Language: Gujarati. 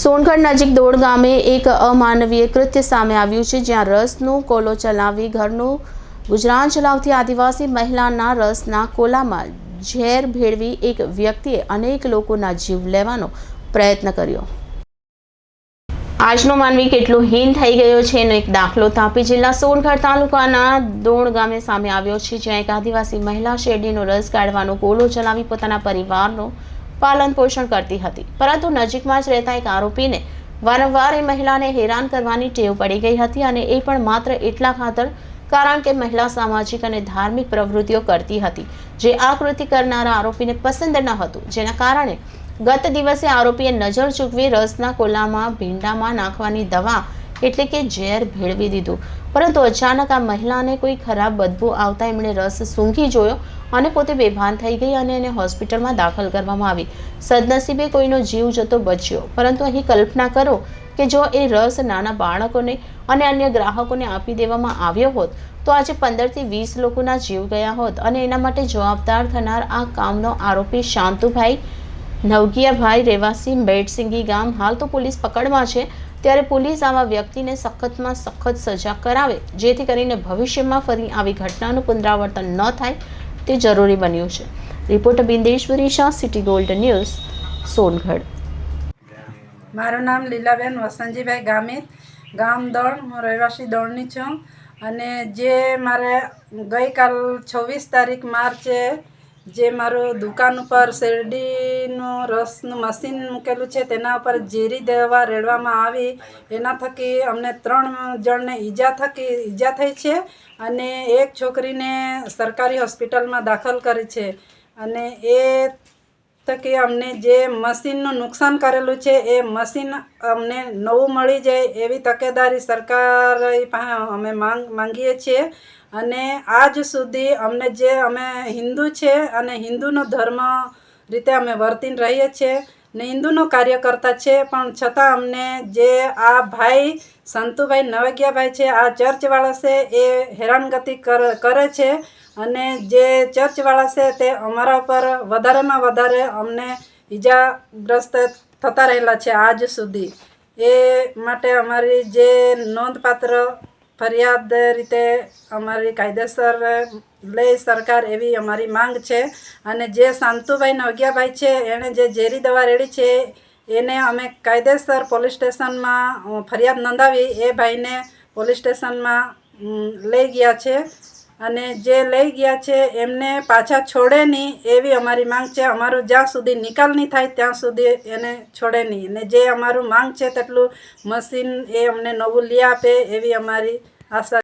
સોનગઢ નજીક દોડ ગામે એક અમાનવીય કૃત્ય સામે આવ્યું છે, જ્યાં રસનો કોલો ચલાવી ઘરનું ગુજરાન ચલાવતી આદિવાસી મહિલાના રસના કોલામાં ઝેર ભેળવી એક વ્યક્તિએ અનેક લોકોના જીવ લેવાનો પ્રયત્ન કર્યો। આજનો માનવી કેટલો હીન થઈ ગયો છે એનો એક દાખલો તાપી જિલ્લા સોનગઢ તાલુકાના દોડ ગામે સામે આવ્યો છે, જ્યાં એક આદિવાસી મહિલા શેરડીનો રસ કાઢવાનો કોલો ચલાવી પોતાના પરિવારનો પાલન પોષણ કરતી હતી, પરંતુ નજીકમાં જ રહેતા એક આરોપીને વારંવાર એ મહિલાને હેરાન કરવાની ટેવ પડી ગઈ હતી, અને એ પણ માત્ર એટલા ખાતર કારણ કે મહિલા સામાજિક અને ધાર્મિક પ્રવૃત્તિઓ કરતી હતી, જે આ કૃત્ય કરનારા આરોપીને પસંદ ન હતું, જેના કારણે ગત દિવસે આરોપીએ નજર ચૂકવી રસના કોલામાં ભીંડામાં નાખવાની દવા એટલે કે ઝેર ભેળવી દીધું, પરંતુ અચાનક આ મહિલાને કોઈ ખરાબ બદબૂ આવતા એમણે રસ સૂંઘી જોયો અને પોતે બેભાન થઈ ગઈ અને એને હોસ્પિટલમાં દાખલ કરવામાં આવી। સદનસીબે કોઈનો જીવ જતો બચ્યો, પરંતુ અહીં કલ્પના કરો કે જો એ રસ નાના બાળકોને અને અન્ય ગ્રાહકોને આપી દેવામાં આવ્યો હોત તો આજે 15 થી 20 લોકોના જીવ ગયા હોત, અને એના માટે જવાબદાર થનાર આ કામનો આરોપી શાંતુભાઈ નવગિયાભાઈ રહેવાસી બેડસિંગી ગામ હાલ તો પોલીસ પકડમાં છે। ત્યારે પોલીસ આવા વ્યક્તિને સખતમાં સખત સજા કરાવે, જેથી કરીને ભવિષ્યમાં ફરી આવી ઘટનાનું પુનરાવર્તન ન થાય તે જરૂરી બન્યું છે। Reporter Bindeshwari Shah, city gold news, Songadh. મારું નામ લીલાબેન વસંતજીભાઈ ગામિત, ગામ દોડ, હું રહેવાસી દોડની છું। અને જે મારે ગઈકાલ 26 તારીખ માર્ચે જે મારું દુકાન ઉપર શેરડીનું રસનું મશીન મૂકેલું છે તેના ઉપર ઝેરી દવા રેડવામાં આવી, એના થકી અમને 3 જણને ઈજા થઈ છે, અને એક છોકરીને સરકારી હોસ્પિટલમાં દાખલ કરી છે। અને એ થકી અમને જે મશીનનું નુકસાન કરેલું છે એ મશીન અમને નવું મળી જાય એવી તકેદારી સરકાર પાસે અમે માંગીએ છીએ। અને આજ સુધી અમને જે અમે હિન્દુ છે અને હિન્દુનો ધર્મ રીતે અમે વર્તીને રહીએ છીએ ને હિન્દુનો કાર્ય કરતા છે, પણ છતાં અમને જે આ ભાઈ સંતુભાઈ નવગિયાભાઈ છે, આ ચર્ચવાળા છે, એ હેરાનગતિ કરે છે, અને જે ચર્ચવાળા છે તે અમારા પર વધારેમાં વધારે અમને ઈજાગ્રસ્ત થતા રહેલા છે આજ સુધી। એ માટે અમારી જે નોંધપાત્ર ફરિયાદ રીતે અમારી કાયદેસર લે સરકાર એવી અમારી માંગ છે। અને જે શાંતુભાઈ નવગિયાભાઈ છે એણે જે ઝેરી દવા રેડી છે એને અમે કાયદેસર પોલીસ સ્ટેશનમાં ફરિયાદ નોંધાવી એ ભાઈને પોલીસ સ્ટેશનમાં લઈ ગયા છે, અને જે લઈ ગયા છે એમને પાછા છોડે નહીં એવી અમારી માંગ છે। અમારું જ્યાં સુધી નિકાલ નહીં થાય ત્યાં સુધી એને છોડે નહીં, અને જે અમારું માંગ છે તેટલું મશીન એ અમને નવું લઈ આપે એવી અમારી આશા।